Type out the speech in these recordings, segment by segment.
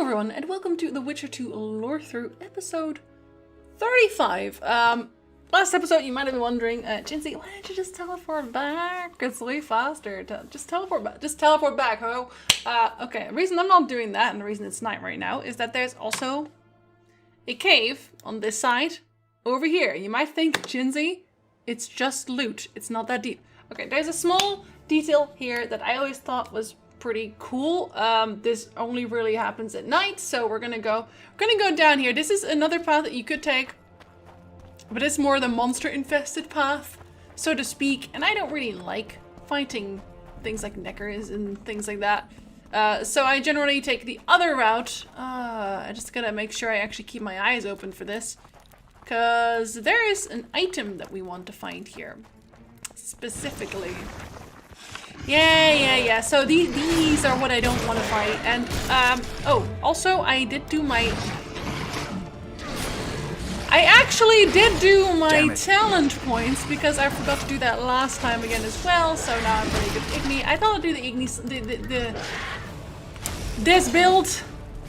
everyone, and welcome to The Witcher 2 Lorethrough episode 35. Last episode you might have been wondering, Jinsey, why didn't you just teleport back? It's way faster. Just teleport back. Just teleport back, ho. Okay, the reason I'm not doing that, and the reason it's night right now, is that there's also a cave on this side over here. You might think, Jinsey, it's just loot. It's not that deep. Okay, there's a small detail here that I always thought was pretty cool. This only really happens at night, so we're gonna go down here. This is another path that you could take, but it's more the monster infested path, so to speak, and I don't really like fighting things like neckers and things like that. So I generally take the other route. I just gotta make sure I actually keep my eyes open for this, because there is an item that we want to find here specifically. Yeah. So these are what I don't want to fight. And, oh, also I actually did do my talent points because I forgot to do that last time again as well. So now I'm really good at Igni. I thought I'd do the Igni, this build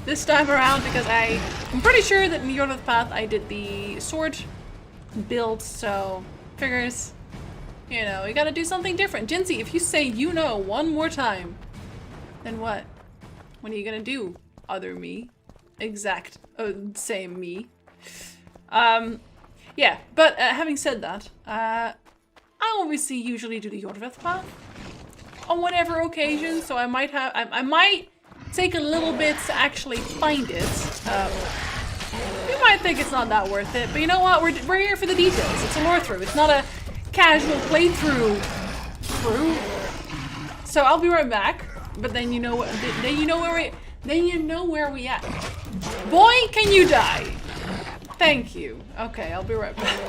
this time around because I'm pretty sure that in the Iorveth path I did the sword build, so figures. You know, you gotta do something different. Jinsey, if you say you know one more time, then what? What are you gonna do? Other me? Same me. Yeah, but having said that, I obviously usually do the Iorveth path on whatever occasion, so I might take a little bit to actually find it. You might think it's not that worth it, but you know what? We're here for the details. It's a Lorethrough. It's not a casual playthrough. So I'll be right back. But then you know where we at. Boy, can you die? Thank you. Okay, I'll be right back.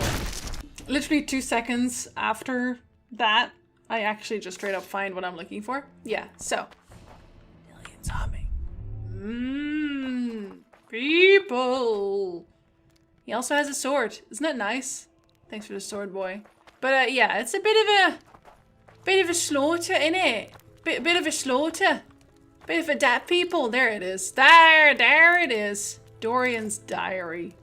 Literally 2 seconds after that, I actually just straight up find what I'm looking for. Yeah. So millions humming. People. He also has a sword. Isn't that nice? Thanks for the sword, boy. But yeah, it's a bit of a slaughter, innit? Bit of a slaughter. Bit of a dat people. There it is. There it is. Dorian's diary.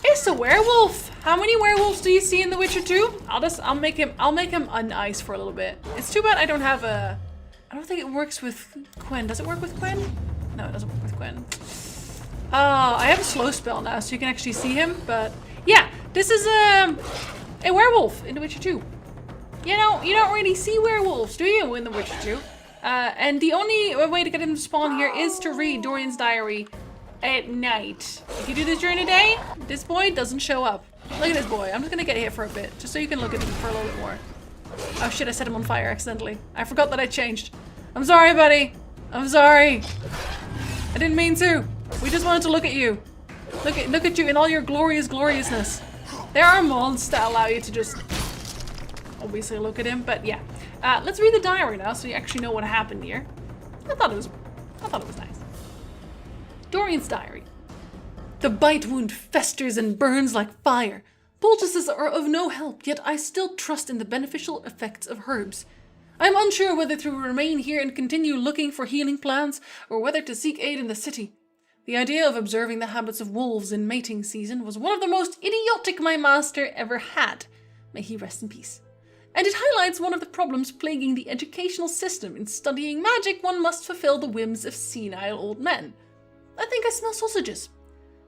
It's a werewolf. How many werewolves do you see in The Witcher 2? I'll make him on ice for a little bit. It's too bad I don't have a. I don't think it works with Quen. Does it work with Quen? No, it doesn't work with Quen. I have a slow spell now, so you can actually see him, but yeah, this is a werewolf in The Witcher 2. You know, you don't really see werewolves, do you, in The Witcher 2? And the only way to get him to spawn here is to read Dorian's diary at night. If you do this during the day, this boy doesn't show up. Look at this boy. I'm just gonna get here for a bit, just so you can look at him for a little bit more. Oh shit, I set him on fire accidentally. I forgot that I changed. I'm sorry, buddy. I'm sorry. I didn't mean to. We just wanted to look at you. Look at you in all your gloriousness. There are mods that allow you to just obviously look at him, but yeah. Let's read the diary now so you actually know what happened here. I thought it was nice. Dorian's diary. The bite wound festers and burns like fire. Poultices are of no help, yet I still trust in the beneficial effects of herbs. I am unsure whether to remain here and continue looking for healing plants, or whether to seek aid in the city. The idea of observing the habits of wolves in mating season was one of the most idiotic my master ever had. May he rest in peace. And it highlights one of the problems plaguing the educational system. In studying magic, one must fulfill the whims of senile old men. I think I smell sausages.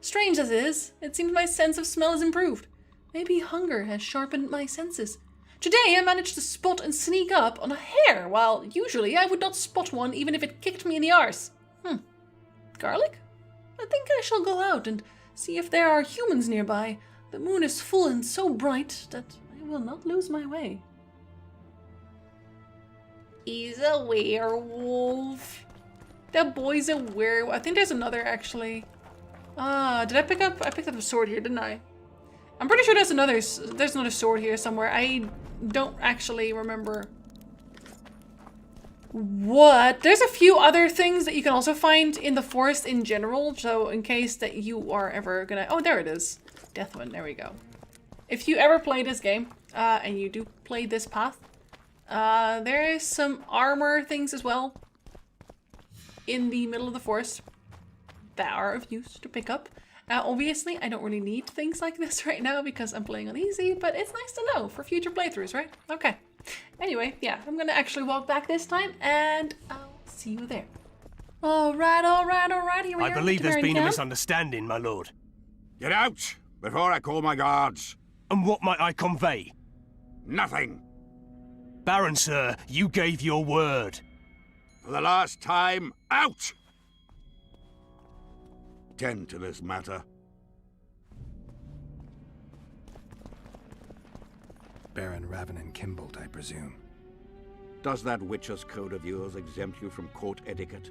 Strange as it is, it seems my sense of smell has improved. Maybe hunger has sharpened my senses. Today I managed to spot and sneak up on a hare, while usually I would not spot one even if it kicked me in the arse. Garlic? I think I shall go out and see if there are humans nearby. The moon is full and so bright that I will not lose my way. He's a werewolf. That boy's a werewolf. I think there's another actually. I picked up a sword here, didn't I? I'm pretty sure there's another sword here somewhere. I don't actually remember what. There's a few other things that you can also find in the forest in general, so in case that you are ever gonna. Oh, there it is. Deathwind, there we go. If you ever play this game, and you do play this path, There is some armor things as well in the middle of the forest that are of use to pick up. Obviously, I don't really need things like this right now because I'm playing on easy, but it's nice to know for future playthroughs, right? Okay. Anyway, yeah, I'm gonna actually walk back this time, and I'll see you there. Alright, here we are. I believe there's been a camp. misunderstanding, my lord. Get out before I call my guards. And what might I convey? Nothing. Baron, sir, you gave your word. For the last time, out! Tend to this matter. Baron Ravenin Kimbolt, I presume. Does that Witcher's code of yours exempt you from court etiquette?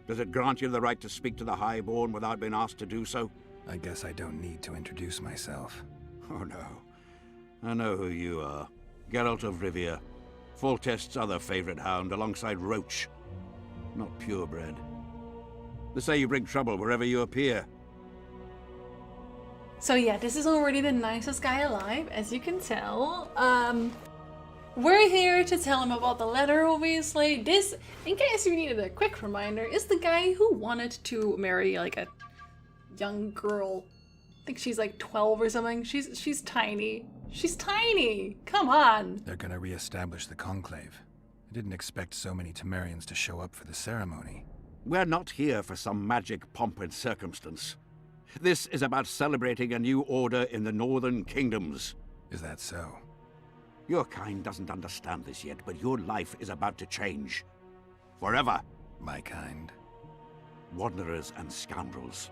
Does it grant you the right to speak to the Highborn without being asked to do so? I guess I don't need to introduce myself. Oh no. I know who you are. Geralt of Rivia. Foltest's other favorite hound alongside Roach. Not purebred. They say you bring trouble wherever you appear. So yeah, this is already the nicest guy alive, as you can tell. We're here to tell him about the letter, obviously. This, in case you needed a quick reminder, is the guy who wanted to marry like a young girl. I think she's like 12 or something. She's tiny. She's tiny! Come on! They're gonna re-establish the Conclave. I didn't expect so many Temerians to show up for the ceremony. We're not here for some magic pomp and circumstance. This is about celebrating a new order in the Northern Kingdoms. Is that so? Your kind doesn't understand this yet, but your life is about to change. Forever. My kind. Wanderers and scoundrels.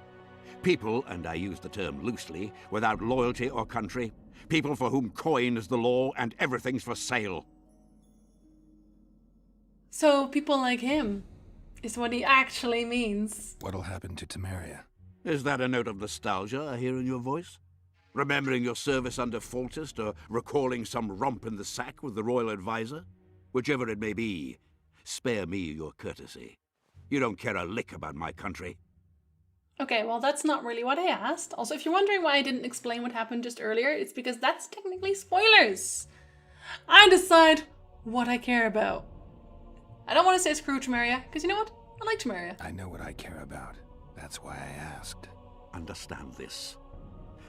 People, and I use the term loosely, without loyalty or country. People for whom coin is the law and everything's for sale. So people like him is what he actually means. What'll happen to Temeria? Is that a note of nostalgia I hear in your voice? Remembering your service under Foltest, or recalling some romp in the sack with the royal advisor? Whichever it may be, spare me your courtesy. You don't care a lick about my country. Okay, well that's not really what I asked. Also, if you're wondering why I didn't explain what happened just earlier, it's because that's technically spoilers. I decide what I care about. I don't want to say screw Temeria, because you know what? I like Temeria. I know what I care about. That's why I asked. Understand this.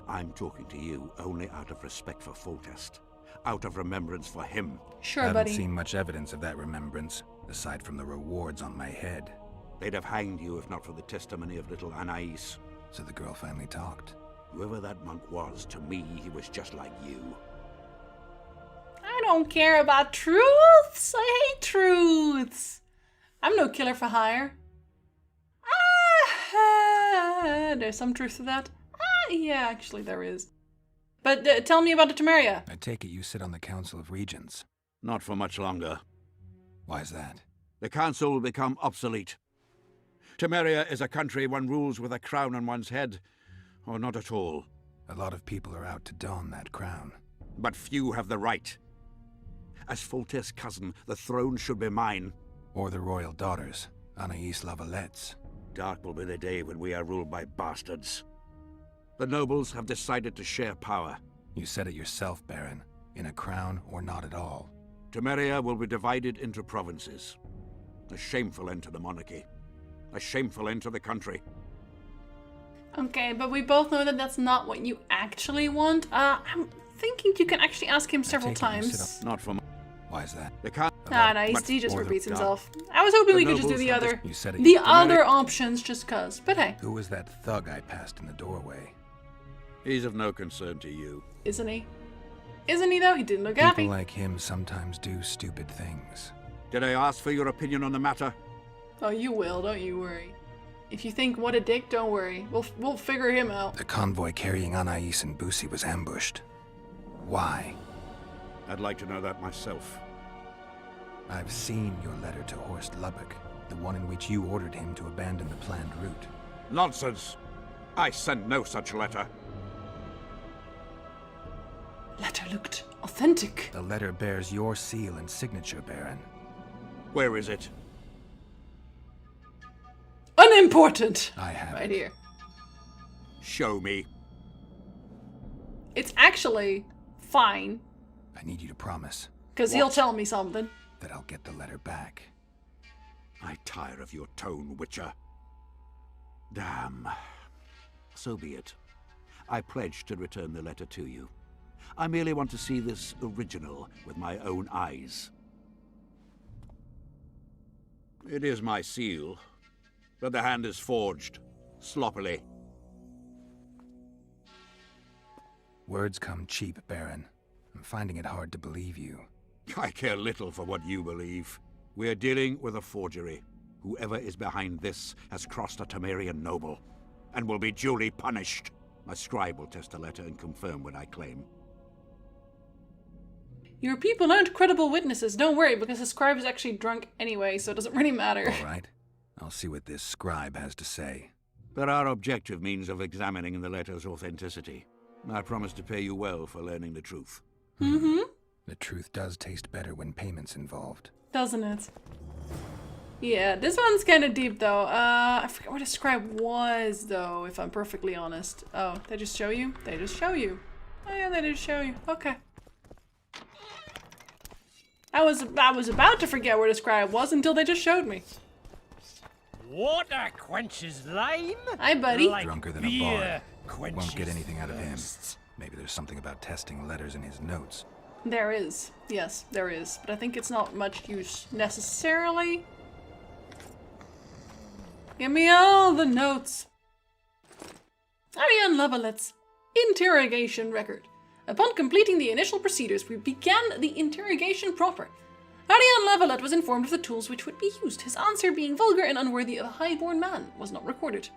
I'm talking to you only out of respect for Foltest. Out of remembrance for him. Sure, I haven't buddy. seen much evidence of that remembrance, aside from the rewards on my head. They'd have hanged you if not for the testimony of little Anais. So the girl finally talked. Whoever that monk was, to me, he was just like you. I don't care about truths. I hate truths. I'm no killer for hire. There's some truth to that. Yeah, actually there is. But tell me about the Temeria. I take it you sit on the Council of Regents. Not for much longer. Why's that? The council will become obsolete. Temeria is a country one rules with a crown on one's head, or not at all. A lot of people are out to don that crown. But few have the right. As Foltest's cousin, the throne should be mine. Or the royal daughters, Anais Lavalette's. Dark will be the day when we are ruled by bastards. The nobles have decided to share power. You said it yourself, Baron. In a crown or not at all. Temeria will be divided into provinces. A shameful end to the monarchy. A shameful end to the country. Okay, but we both know that that's not what you actually want. I'm thinking you can actually ask him several times. Not for Why is that? the count. Nah, he just repeats himself. I was hoping we could just do the nobles other, You said it the yourself. other options just cuz. But hey, Who was that thug I passed in the doorway? He's of no concern to you. isn't he? Isn't he though? He didn't look happy. People like him sometimes do stupid things. Did I ask for your opinion on the matter? Oh, you will, don't you worry. If you think what a dick, don't worry. We'll figure him out. The convoy carrying Anais and Busi was ambushed. Why? I'd like to know that myself. I've seen your letter to Horst Lubbock, the one in which you ordered him to abandon the planned route. Nonsense! I sent no such letter. Letter looked authentic. The letter bears your seal and signature, Baron. Where is it? Unimportant. I have Right it. here. Show me. It's actually fine. I need you to promise Because he'll tell me something. That I'll get the letter back. I tire of your tone, Witcher. Damn. So be it. I pledge to return the letter to you. I merely want to see this original with my own eyes. It is my seal, but the hand is forged, sloppily. Words come cheap, Baron. I'm finding it hard to believe you. I care little for what you believe. We're dealing with a forgery. Whoever is behind this has crossed a Temerian noble, and will be duly punished. My scribe will test the letter and confirm what I claim. Your people aren't credible witnesses. Don't worry, because the scribe is actually drunk anyway, so it doesn't really matter. All right. I'll see what this scribe has to say. There are objective means of examining the letter's authenticity. I promise to pay you well for learning the truth. Mm-hmm. The truth does taste better when payment's involved. Doesn't it? Yeah, this one's kind of deep, though. I forget what a scribe was, though, if I'm perfectly honest. Oh, they just show you? They just show you. Oh, yeah, they just show you. Okay. I was about to forget where the scribe was until they just showed me. Water quenches lime. Hi, buddy. Like Drunker than beer a bard. quenches Won't get anything out of him. thirst. Maybe there's something about testing letters in his notes. There is. Yes, there is. But I think it's not much use necessarily. Give me all the notes. Ariane Lavallette's interrogation record. Upon completing the initial procedures, we began the interrogation proper. Ariane Lavalette was informed of the tools which would be used. His answer, being vulgar and unworthy of a highborn man, was not recorded.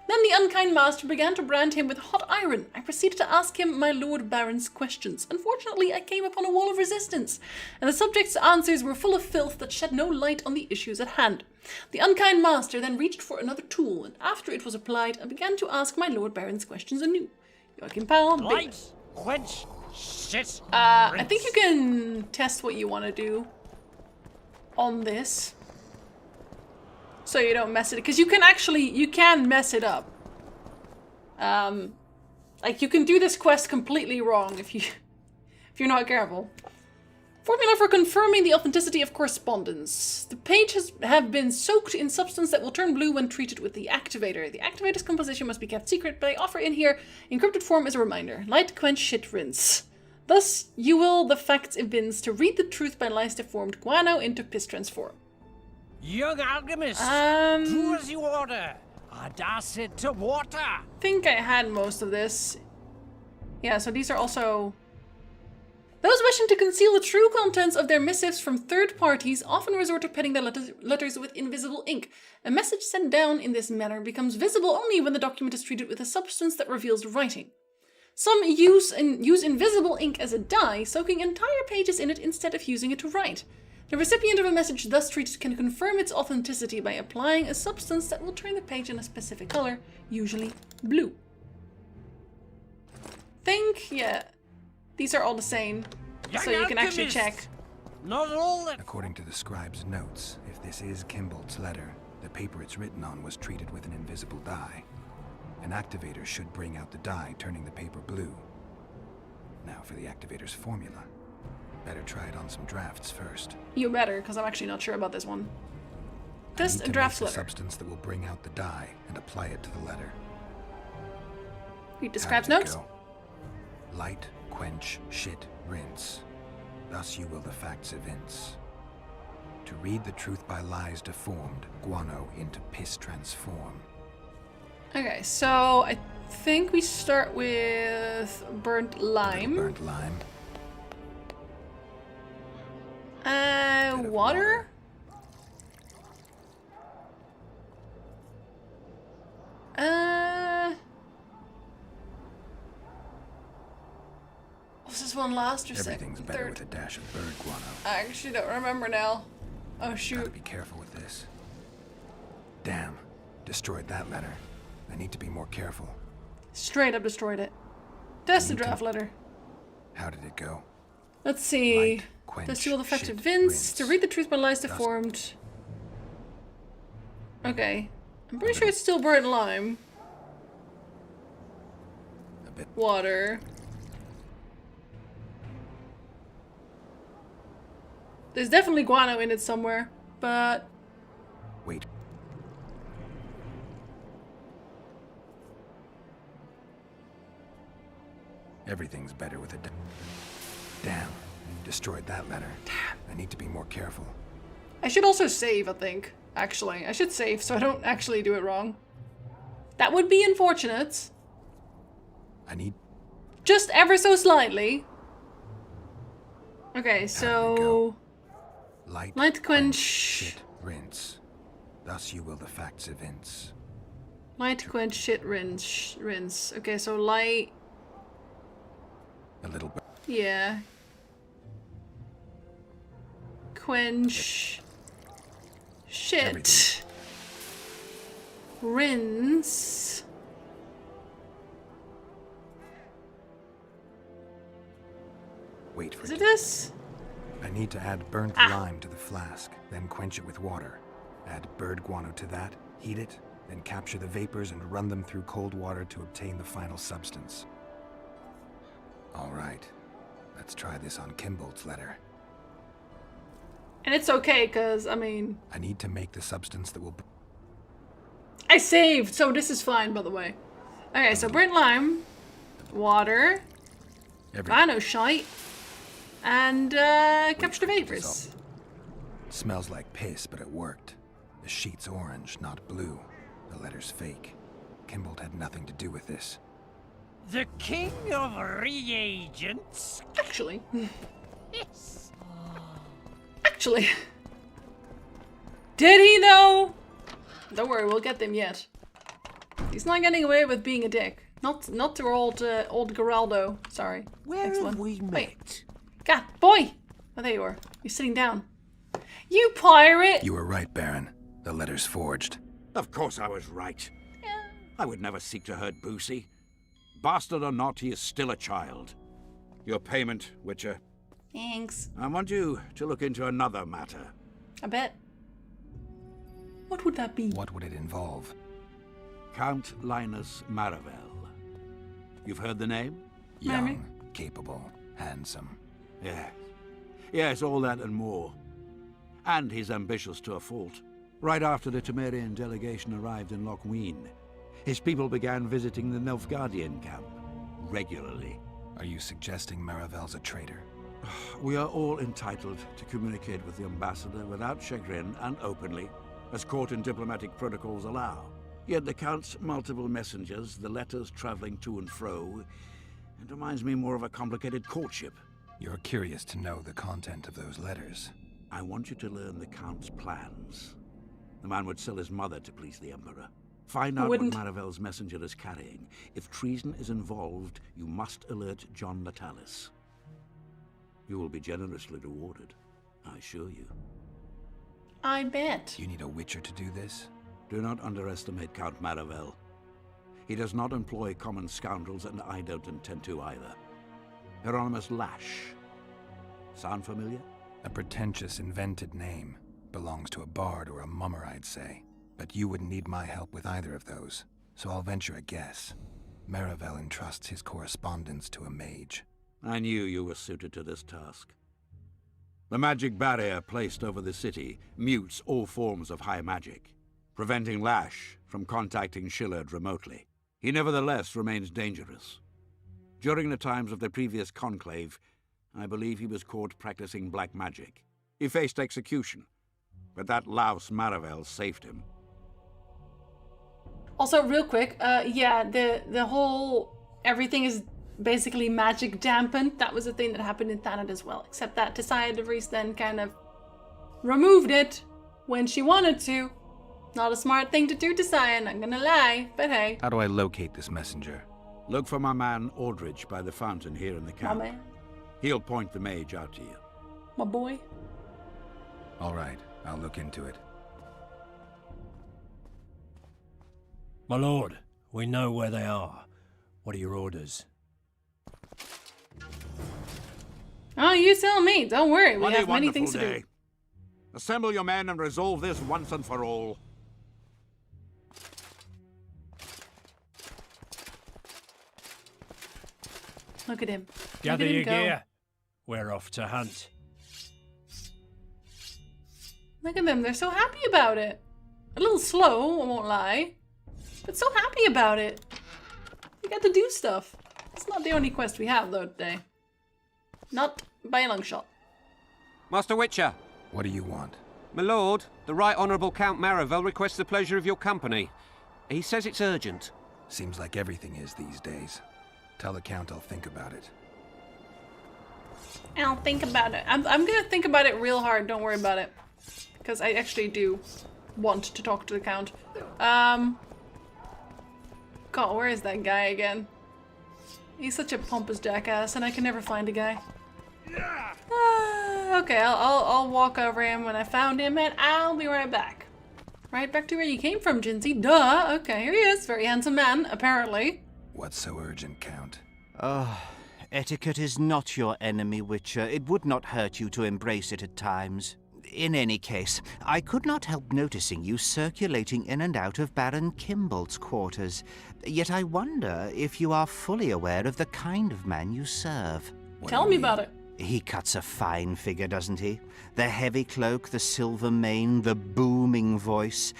Then the unkind master began to brand him with hot iron. I proceeded to ask him my Lord Baron's questions. Unfortunately, I came upon a wall of resistance, and the subject's answers were full of filth that shed no light on the issues at hand. The unkind master then reached for another tool, and after it was applied, I began to ask my Lord Baron's questions anew. Joachim Powell, Light quench shit. I think you can test what you want to do on this, so you don't mess it, because you can mess it up. Like, you can do this quest completely wrong if you're not careful. Formula for confirming the authenticity of correspondence. The pages have been soaked in substance that will turn blue when treated with the activator. The activator's composition must be kept secret, but I offer in here encrypted form as a reminder. Light, quench, shit, rinse. Thus, you will the facts evince to read the truth by lies deformed guano into piss transform. Young alchemist, do as you order. Adass it to water. I think I had most of this. Yeah, so these are also... Those wishing to conceal the true contents of their missives from third parties often resort to penning their letters with invisible ink. A message sent down in this manner becomes visible only when the document is treated with a substance that reveals the writing. Some use invisible ink as a dye, soaking entire pages in it instead of using it to write. The recipient of a message thus treated can confirm its authenticity by applying a substance that will turn the page in a specific color, usually blue. Yeah. These are all the same, so you can actually check. Not all that. According to the scribe's notes, if this is Kimbold's letter, the paper it's written on was treated with an invisible dye. An activator should bring out the dye, turning the paper blue. Now for the activator's formula. Better try it on some drafts first. You better, because I'm actually not sure about this one. Test a draft letter. Substance that will bring out the dye and apply it to the letter. Read the scribe's notes. Light, quench, shit, rinse. Thus you will the facts evince. To read the truth by lies deformed, guano into piss transform. Okay, so I think we start with burnt lime. Burnt lime. Water? Was this one last or second? Everything's better Third? with a dash of bird guano. I actually don't remember now. Oh shoot. Gotta be careful with this. Damn. Destroyed that letter. I need to be more careful. Straight up destroyed it. Test the draft letter. How did it go? Let's see. Light, quench, Test all effective shit, Vince. rinse. To read the truth by lies deformed. Okay. I'm pretty sure it's still burnt lime. A bit. Water. There's definitely guano in it somewhere, but... Wait. Everything's better with a damn. Destroyed that letter. Damn. I need to be more careful. I should also save, I think. Actually, I should save so I don't actually do it wrong. That would be unfortunate. I need... Just ever so slightly. Okay, so... Light quench... Shit, rinse. Thus you will the facts evince. Light quench, shit, rinse. Okay, so light... A little bit. Yeah. Quench... Shit. Everything. Rinse... Wait for Is it. it this? I need to add burnt lime to the flask, then quench it with water. Add bird guano to that, heat it, then capture the vapors and run them through cold water to obtain the final substance. All right, let's try this on Kimbolt's letter. And it's okay, because, I mean... I need to make the substance that will... I saved, so this is fine, by the way. Okay, so burnt lime, water, guano shite, and capture the vapors. Smells like piss, but it worked. The sheet's orange, not blue. The letter's fake. Kimbolt had nothing to do with this. The king of reagents. Actually. Yes. Actually. Did he though? Don't worry, we'll get them yet. He's not getting away with being a dick. Not to old Geraldo. Sorry. Where Next have one. we met? Wait. God, boy! Oh, there you are. You're sitting down. You pirate! You were right, Baron. The letter's forged. Of course I was right. I would never seek to hurt Boosie. Bastard or not, he is still a child. Your payment, Witcher. Thanks. I want you to look into another matter. I bet. What would that be? What would it involve? Count Linus Maravel. You've heard the name? Young, capable, handsome. Yes. Yes, all that and more. And he's ambitious to a fault. Right after the Temerian delegation arrived in Lochween, his people began visiting the Nilfgaardian camp regularly. Are you suggesting Maravel's a traitor? We are all entitled to communicate with the ambassador without chagrin and openly, as court and diplomatic protocols allow. Yet the Count's multiple messengers, the letters traveling to and fro, it reminds me more of a complicated courtship. You're curious to know the content of those letters. I want you to learn the Count's plans. The man would sell his mother to please the Emperor. Find out what Maravel's messenger is carrying. If treason is involved, you must alert John Natalis. You will be generously rewarded, I assure you. I bet. You need a Witcher to do this? Do not underestimate Count Maravel. He does not employ common scoundrels, and I don't intend to either. Hieronymus Lash. Sound familiar? A pretentious, invented name. Belongs to a bard or a mummer, I'd say. But you wouldn't need my help with either of those, so I'll venture a guess. Maravel entrusts his correspondence to a mage. I knew you were suited to this task. The magic barrier placed over the city mutes all forms of high magic, preventing Lash from contacting Shillard remotely. He nevertheless remains dangerous. During the times of the previous conclave, I believe he was caught practicing black magic. He faced execution, but that louse Maravel saved him. Also, real quick, yeah, the whole everything is basically magic dampened. That was a thing that happened in Thanat as well, except that Tissaia de Vries then kind of removed it when she wanted to. Not a smart thing to do, Tissaia, not gonna lie, but hey. How do I locate this messenger? Look for my man Aldridge by the fountain here in the camp. My man. He'll point the mage out to you. My boy. All right, I'll look into it. My lord, we know where they are. What are your orders? Oh, you tell me. Don't worry, we What a have many wonderful things to day. do. Assemble your men and resolve this once and for all. Look at him. Gather Look at him your go. gear. We're off to hunt. Look at them, they're so happy about it. A little slow, I won't lie. But so happy about it. We got to do stuff. It's not the only quest we have, though, today. Not by a long shot. Master Witcher. What do you want? My lord, the Right Honourable Count Marivel requests the pleasure of your company. He says it's urgent. Seems like everything is these days. Tell the Count I'll think about it. I'll think about it. I'm gonna think about it real hard, don't worry about it. Because I actually do want to talk to the Count. God, where is that guy again? He's such a pompous jackass, and I can never find a guy. Okay, I'll walk over him when I found him, and I'll be right back. Right back to where you came from, Jinsey. Duh. Okay, here he is. Very handsome man, apparently. What's so urgent, Count? Etiquette is not your enemy, Witcher. It would not hurt you to embrace it at times. In any case, I could not help noticing you circulating in and out of Baron Kimbolt's quarters. Yet I wonder if you are fully aware of the kind of man you serve. Tell me about it. He cuts a fine figure, doesn't he? The heavy cloak, the silver mane, the booming voice.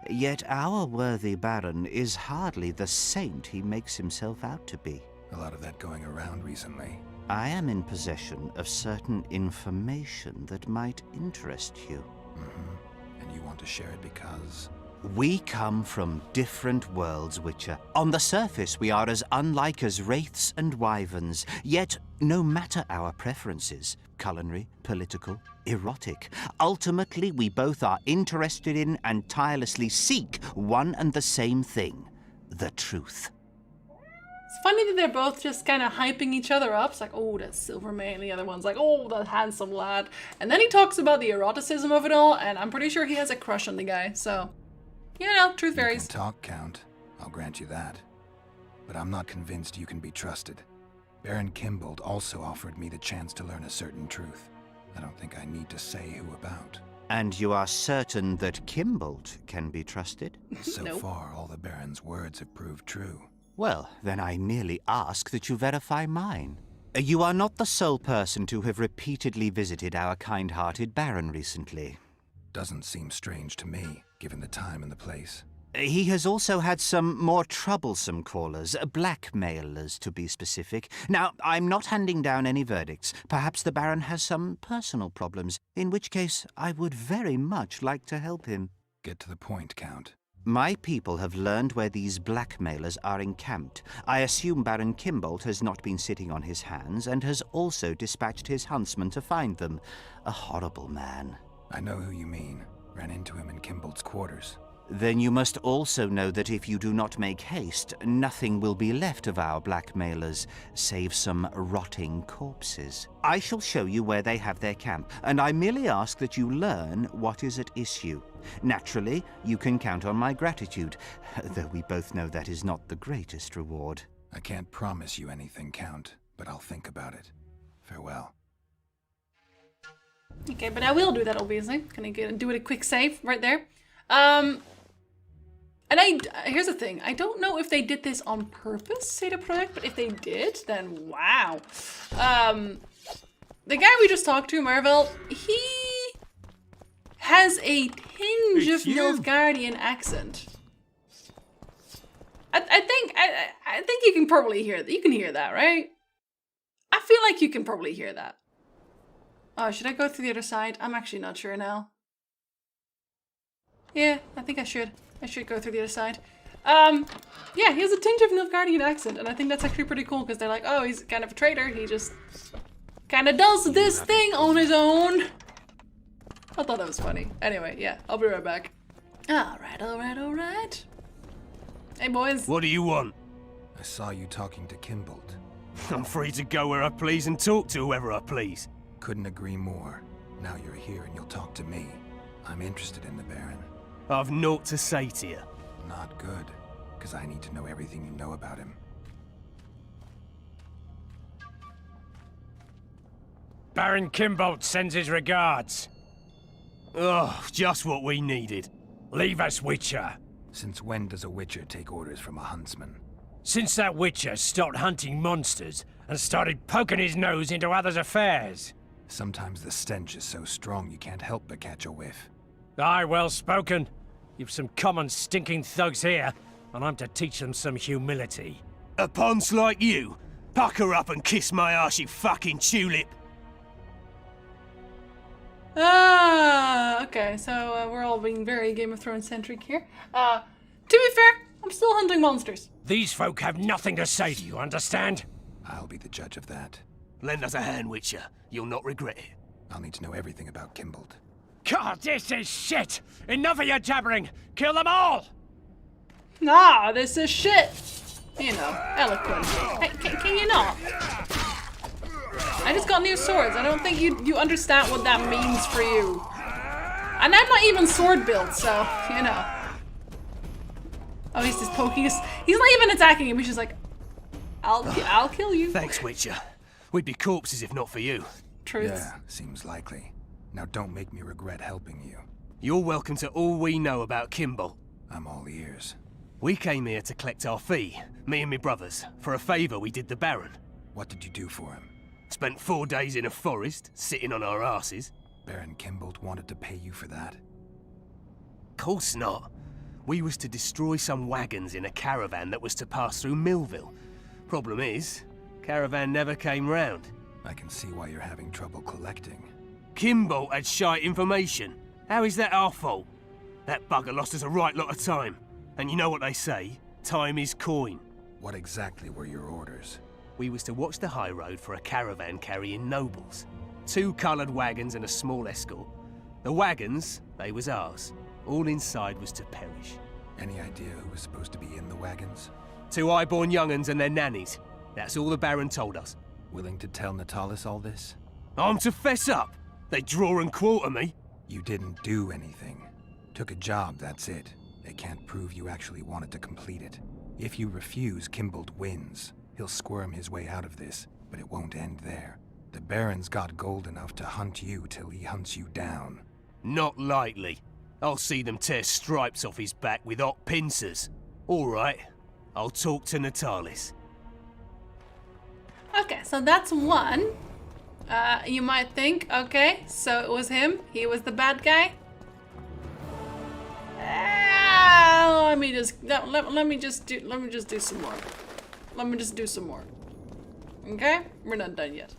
Yet our worthy Baron is hardly the saint he makes himself out to be. A lot of that going around recently. I am in possession of certain information that might interest you. And you want to share it because... We come from different worlds, Witcher. On the surface, we are as unlike as wraiths and wyverns. Yet, no matter our preferences, culinary, political, erotic, ultimately we both are interested in and tirelessly seek one and the same thing: the truth. It's funny that they're both just kind of hyping each other up. It's like, oh, that silver mane. The other one's like, oh, that handsome lad. And then he talks about the eroticism of it all, and I'm pretty sure he has a crush on the guy, so... You know, truth varies. You can talk, Count. I'll grant you that. But I'm not convinced you can be trusted. Baron Kimbolt also offered me the chance to learn a certain truth. I don't think I need to say who about. And you are certain that Kimbolt can be trusted? So Nope. far, all the Baron's words have proved true. Well, then I merely ask that you verify mine. You are not the sole person to have repeatedly visited our kind-hearted Baron recently. Doesn't seem strange to me, given the time and the place. He has also had some more troublesome callers, blackmailers to be specific. Now, I'm not handing down any verdicts. Perhaps the Baron has some personal problems, in which case I would very much like to help him. Get to the point, Count. My people have learned where these blackmailers are encamped. I assume Baron Kimbolt has not been sitting on his hands and has also dispatched his huntsman to find them. A horrible man. I know who you mean. Ran into him in Kimbolt's quarters. Then you must also know that if you do not make haste, nothing will be left of our blackmailers, save some rotting corpses. I shall show you where they have their camp, and I merely ask that you learn what is at issue. Naturally, you can count on my gratitude, though we both know that is not the greatest reward. I can't promise you anything, Count, but I'll think about it. Farewell. Okay, but I will do that, obviously. Can I do it a quick save right there? And here's the thing. I don't know if they did this on purpose, say the product, but if they did, then wow. The guy we just talked to, Marvel, he has a tinge of Nilfgaardian accent. I think you can probably hear that. You can hear that, right? I feel like you can probably hear that. Oh, should I go through the other side? I'm actually not sure now. Yeah, I think I should. I should go through the other side. Yeah, he has a tinge of Nilfgaardian accent, and I think that's actually pretty cool, because they're like, oh, he's kind of a traitor. He just kind of does this thing on his own. I thought that was funny. Anyway, yeah, I'll be right back. Alright, alright, alright. Hey, boys. What do you want? I saw you talking to Kimbolt. I'm free to go where I please and talk to whoever I please. Couldn't agree more. Now you're here and you'll talk to me. I'm interested in the Baron. I've naught to say to you. Not good, because I need to know everything you know about him. Baron Kimbolt sends his regards. Oh, just what we needed. Leave us, Witcher. Since when does a Witcher take orders from a huntsman? Since that Witcher stopped hunting monsters and started poking his nose into others' affairs. Sometimes the stench is so strong you can't help but catch a whiff. Aye, well spoken. You've some common stinking thugs here, and I'm to teach them some humility. A ponce like you? Pucker up and kiss my arse, you fucking tulip. Okay, so we're all being very Game of Thrones centric here. To be fair, I'm still hunting monsters. These folk have nothing to say to you, understand? I'll be the judge of that. Lend us a hand, Witcher. You'll not regret it. I'll need to know everything about Kimbolt. God, this is shit! Enough of your jabbering! Kill them all! Nah, this is shit! You know, eloquent. Hey, can you not? I just got new swords. I don't think you understand what that means for you. And I'm not even sword built, so, you know. Oh, he's just poking us. He's not even attacking him. He's just like, I'll kill you. Thanks, Witcher. We'd be corpses if not for you. Truth. Yeah, seems likely. Now don't make me regret helping you. You're welcome to all we know about Kimbolt. I'm all ears. We came here to collect our fee, me and me brothers, for a favour we did the Baron. What did you do for him? Spent 4 days in a forest, sitting on our asses. Baron Kimbolt wanted to pay you for that? Course not. We was to destroy some wagons in a caravan that was to pass through Millville. Problem is, caravan never came round. I can see why you're having trouble collecting. Kimbolt had shite information. How is that our fault? That bugger lost us a right lot of time. And you know what they say? Time is coin. What exactly were your orders? We was to watch the high road for a caravan carrying nobles. 2 coloured wagons and a small escort. The wagons, they was ours. All inside was to perish. Any idea who was supposed to be in the wagons? 2 high-born young'uns and their nannies. That's all the Baron told us. Willing to tell Natalis all this? I'm to fess up. They draw and quarter me. You didn't do anything. Took a job, that's it. They can't prove you actually wanted to complete it. If you refuse, Kimbolt wins. He'll squirm his way out of this, but it won't end there. The Baron's got gold enough to hunt you till he hunts you down. Not likely. I'll see them tear stripes off his back with hot pincers. All right, I'll talk to Natalis. Okay, so that's one. You might think, okay, so it was him. He was the bad guy. Let me just do some more. Let me just do some more. Okay, we're not done yet.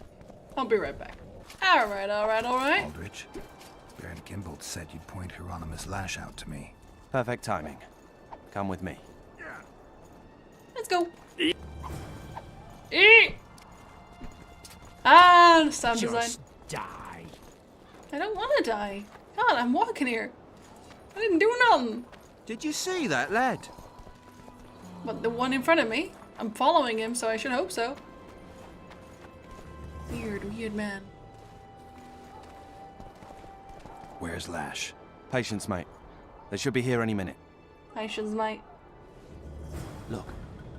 I'll be right back. All right. Aldrich, Baron Kimbolt said you'd point Hieronymus Lash out to me. Perfect timing. Come with me. Let's go. Ah, sound design. Just die. I don't want to die. God, I'm walking here. I didn't do nothing. Did you see that lad? But the one in front of me, I'm following him, so I should hope so. Weird man. Where's Lash? Patience, mate. They should be here any minute. Patience, mate. Look,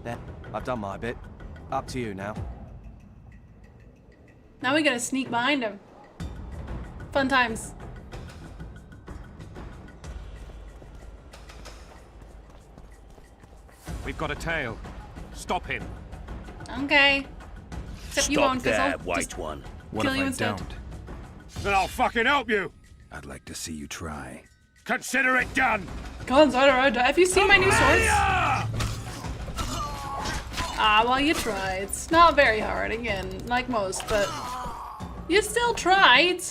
there. I've done my bit. Up to you now. Now we gotta sneak behind him. Fun times. We've got a tail. Stop him. Okay. Except you won't, because I'll white just one. What kill if you I instead. don't? Then I'll fucking help you. I'd like to see you try. Consider it done. Consider it. Have you seen my new swords? Ah, well, you tried. It's not very hard, again, like most, but you still tried.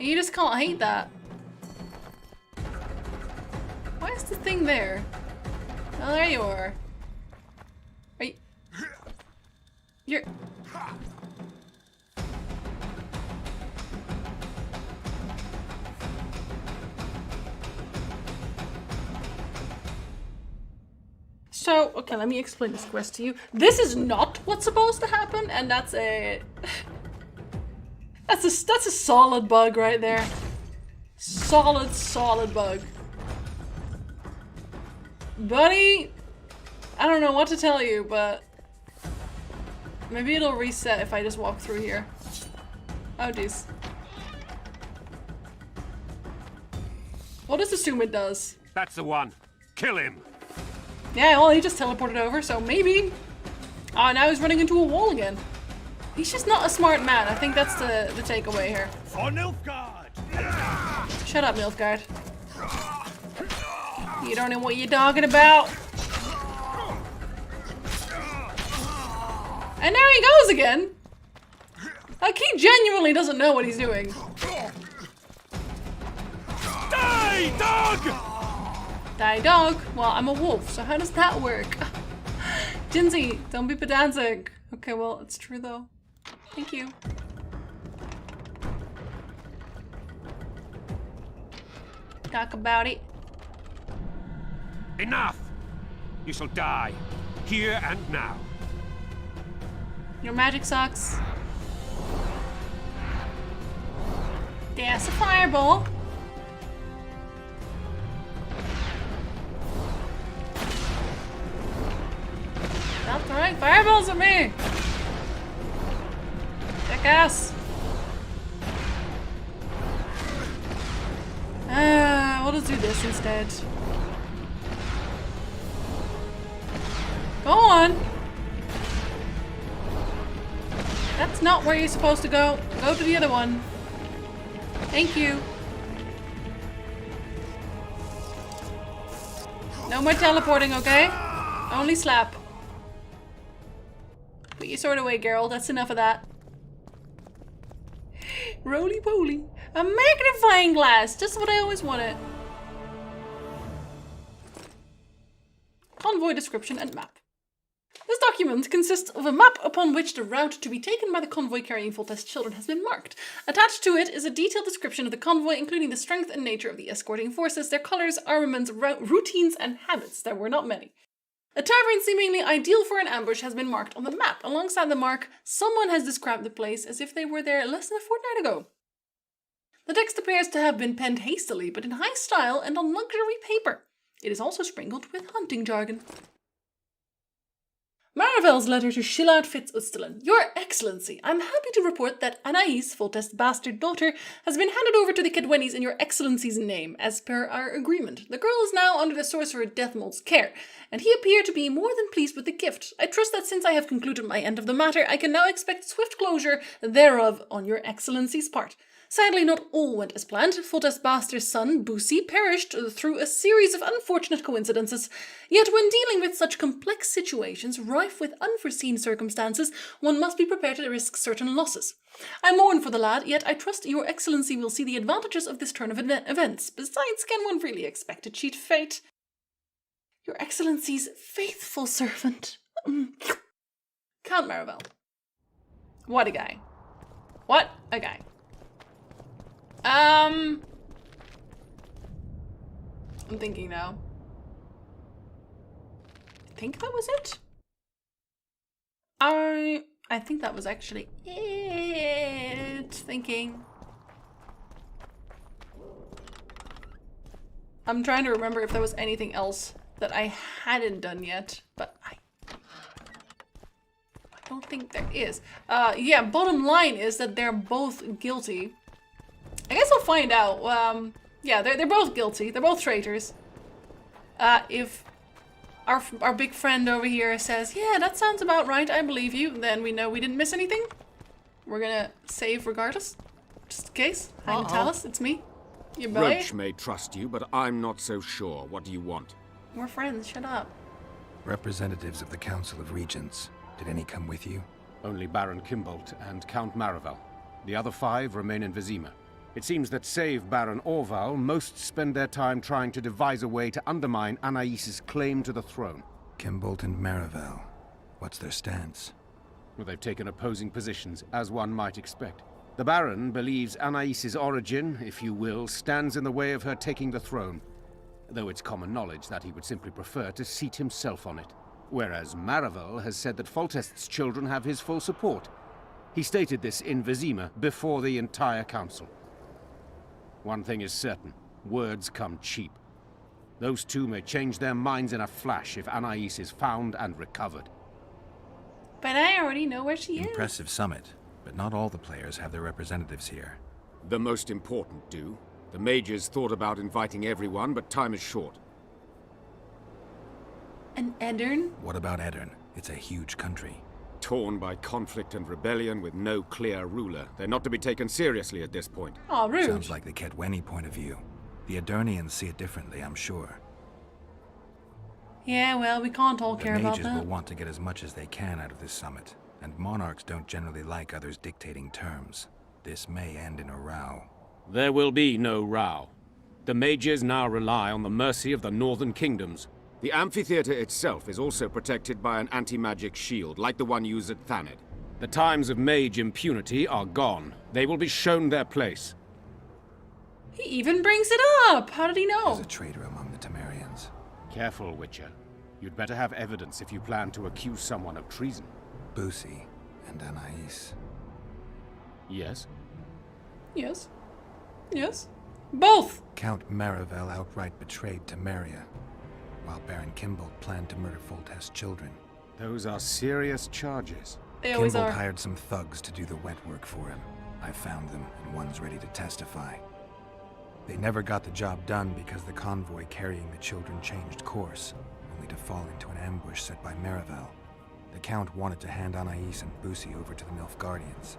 You just can't hate that. Why is the thing there? Oh, there you are. Are you... You're... So, okay, let me explain this quest to you. This is not what's supposed to happen, and that's a... That's a solid bug right there. Solid bug. Buddy, I don't know what to tell you, but maybe it'll reset if I just walk through here. Oh, jeez. We'll just assume it does. That's the one. Kill him. Yeah, well, he just teleported over, so maybe. Oh, now he's running into a wall again. He's just not a smart man. I think that's the takeaway here. For Nilfgaard! Shut up, Nilfgaard. You don't know what you're talking about. And there he goes again. Like, he genuinely doesn't know what he's doing. Die, dog! Die, dog? Well, I'm a wolf, so how does that work? Jinsey, don't be pedantic. Okay, well, it's true though. Thank you. Talk about it. Enough! You shall die, here and now. Your magic sucks. That's a fireball. Not throwing fireballs at me! Jackass! We'll just do this instead. Go on! That's not where you're supposed to go. Go to the other one. Thank you. No more teleporting, okay? Only slap. Put your sword away, Geralt. That's enough of that. Roly-poly. A magnifying glass! Just what I always wanted. Convoy description and map. This document consists of a map upon which the route to be taken by the convoy carrying Foltest's children has been marked. Attached to it is a detailed description of the convoy, including the strength and nature of the escorting forces, their colors, armaments, routines, and habits. There were not many. A tavern seemingly ideal for an ambush has been marked on the map. Alongside the mark, someone has described the place as if they were there less than a fortnight ago. The text appears to have been penned hastily, but in high style and on luxury paper. It is also sprinkled with hunting jargon. Maravel's letter to Shilard Fitz-Ustalen. Your Excellency, I'm happy to report that Anais, Foltest's bastard daughter, has been handed over to the Kedwennies in Your Excellency's name, as per our agreement. The girl is now under the sorcerer Deathmold's care, and he appeared to be more than pleased with the gift. I trust that since I have concluded my end of the matter, I can now expect swift closure thereof on Your Excellency's part. Sadly, not all went as planned. Foltest's bastard son, Busi, perished through a series of unfortunate coincidences. Yet when dealing with such complex situations, rife with unforeseen circumstances, one must be prepared to risk certain losses. I mourn for the lad, yet I trust Your Excellency will see the advantages of this turn of events. Besides, can one really expect to cheat fate? Your Excellency's faithful servant. Count Maravel. What a guy. What a guy. I'm thinking now. I think that was it. I think that was actually it. Thinking. I'm trying to remember if there was anything else that I hadn't done yet, but I don't think there is. Yeah, bottom line is that they're both guilty. I guess I'll find out. Yeah, they're both guilty. They're both traitors. If our big friend over here says, yeah, that sounds about right, I believe you, then we know we didn't miss anything. We're gonna save regardless. Just in case. Hi, Natalis, it's me. Your boy. Roach may trust you, but I'm not so sure. What do you want? We're friends, shut up. Representatives of the Council of Regents. Did any come with you? Only Baron Kimbolt and Count Maravel. The other 5 remain in Vizima. It seems that save Baron Orval, most spend their time trying to devise a way to undermine Anais's claim to the throne. Kimbolt and Maravel. What's their stance? Well, they've taken opposing positions, as one might expect. The Baron believes Anais's origin, if you will, stands in the way of her taking the throne, though it's common knowledge that he would simply prefer to seat himself on it. Whereas Maravel has said that Foltest's children have his full support. He stated this in Vizima before the entire council. One thing is certain, words come cheap. Those two may change their minds in a flash if Anais is found and recovered. But I already know where she is. Impressive summit, but not all the players have their representatives here. The most important do. The mages thought about inviting everyone, but time is short. And Eddern? What about Eddern? It's a huge country. torn by conflict and rebellion with no clear ruler. They're not to be taken seriously at this point. Oh, rude. Sounds like the Kedweni point of view. The Adernians see it differently, I'm sure. Yeah, well, we can't all care The about mages that. will want to get as much as they can out of this summit, and monarchs don't generally like others dictating terms. This may end in a row. There will be no row. The mages now rely on the mercy of the northern kingdoms. The amphitheater itself is also protected by an anti-magic shield, like the one used at Thanid. The times of mage impunity are gone. They will be shown their place. He even brings it up! How did he know? There's a traitor among the Temerians. Careful, Witcher. You'd better have evidence if you plan to accuse someone of treason. Busi and Anais. Yes? Yes. Yes. Both! Count Marivel outright betrayed Temeria, while Baron Kimbold planned to murder Foltest's children. Those are serious charges. They always Kimbold are. hired some thugs to do the wet work for him. I found them, and one's ready to testify. They never got the job done because the convoy carrying the children changed course, only to fall into an ambush set by Marivel. The Count wanted to hand Anais and Busi over to the Nilfgaardians.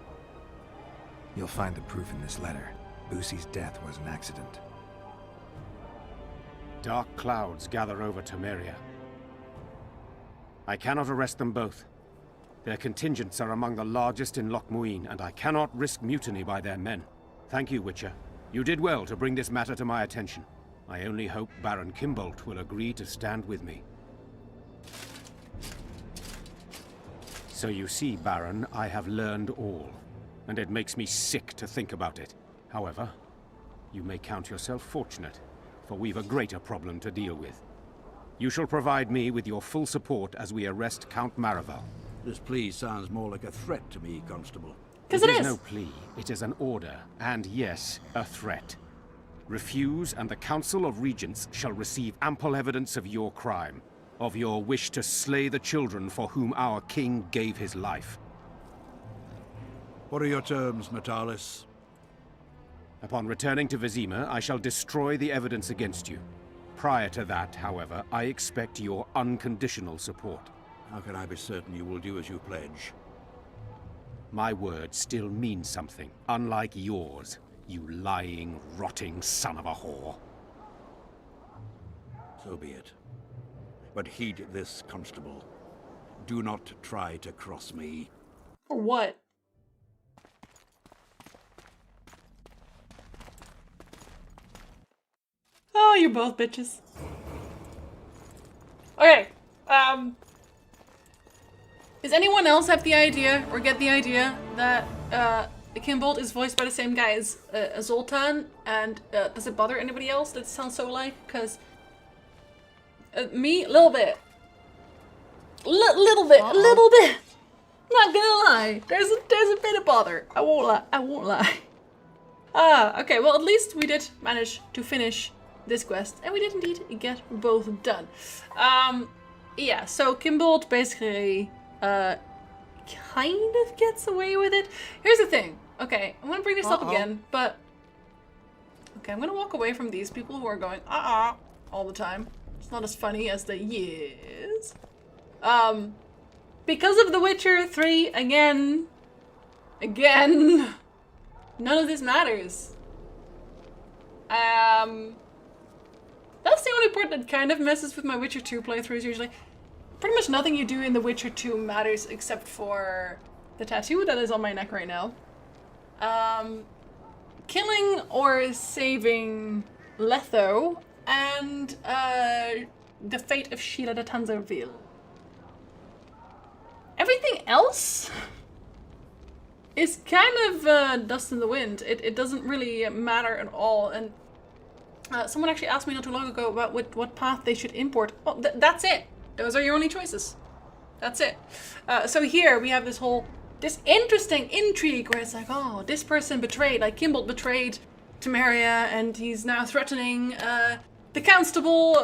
You'll find the proof in this letter. Busi's death was an accident. Dark clouds gather over Temeria. I cannot arrest them both. Their contingents are among the largest in Loch Muin, and I cannot risk mutiny by their men. Thank you, Witcher. You did well to bring this matter to my attention. I only hope Baron Kimbold will agree to stand with me. So you see, Baron, I have learned all, and it makes me sick to think about it. However, you may count yourself fortunate, for we've a greater problem to deal with. You shall provide me with your full support as we arrest Count Marivel. This plea sounds more like a threat to me, Constable. Because it It is. is no plea, it is an order, and yes, a threat. Refuse, and the Council of Regents shall receive ample evidence of your crime, of your wish to slay the children for whom our king gave his life. What are your terms, Natalis? Upon returning to Vizima, I shall destroy the evidence against you. Prior to that, however, I expect your unconditional support. How can I be certain you will do as you pledge? My word still means something, unlike yours, you lying, rotting son of a whore. So be it. But heed this, Constable. Do not try to cross me. For what? Oh, you're both bitches. Okay, does anyone else have the idea, or get the idea, that, Kimbold is voiced by the same guy as Zoltan, and, does it bother anybody else that it sounds so alike? Because, me, a little bit. Little bit. Not gonna lie. There's a bit of bother. I won't lie. Okay, well, at least we did manage to finish this quest, and we did indeed get both done. Yeah, so Kimbold basically, kind of gets away with it. Here's the thing. Okay, I'm gonna bring this up again, but... Okay, I'm gonna walk away from these people who are going, all the time. It's not as funny as the yes. Because of The Witcher 3, again, none of this matters. That's the only part that kind of messes with my Witcher 2 playthroughs usually. Pretty much nothing you do in The Witcher 2 matters except for the tattoo that is on my neck right now. Killing or saving Letho, and the fate of Sheila de Tanzerville. Everything else is kind of dust in the wind. It doesn't really matter at all. And someone actually asked me not too long ago about what path they should import. Well, that's it. Those are your only choices. That's it. So here we have this interesting intrigue where it's like, oh, this person betrayed, like Kimbold betrayed Temeria, and he's now threatening the constable,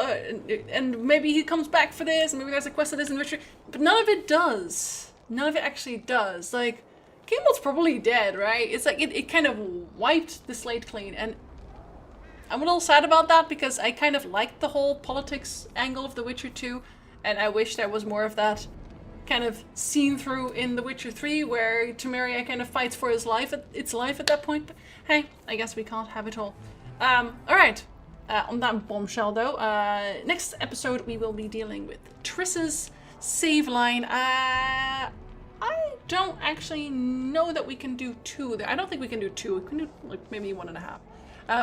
and maybe he comes back for this, and maybe there's a quest that isn't Richard. But none of it does. None of it actually does. Like, Kimbold's probably dead, right? It's like it kind of wiped the slate clean, and I'm a little sad about that because I kind of liked the whole politics angle of The Witcher 2, and I wish there was more of that. kind of seen through in The Witcher 3, where Temeria kind of fights for its life at that point. But hey, I guess we can't have it all. Alright. On that bombshell, though, next episode we will be dealing with Triss's save line. I don't actually know that we can do 2 there. I don't think we can do 2. We can do like maybe 1.5.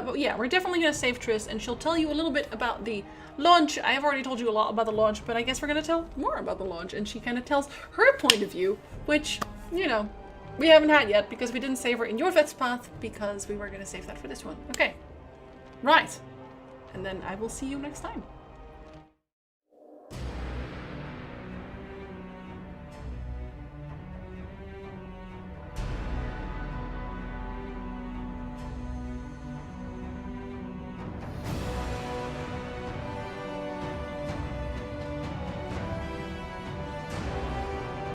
But yeah, we're definitely going to save Triss, and she'll tell you a little bit about the launch. I have already told you a lot about the launch, but I guess we're going to tell more about the launch. And she kind of tells her point of view, which, you know, we haven't had yet because we didn't save her in Iorveth's path because we were going to save that for this one. Okay. Right. And then I will see you next time.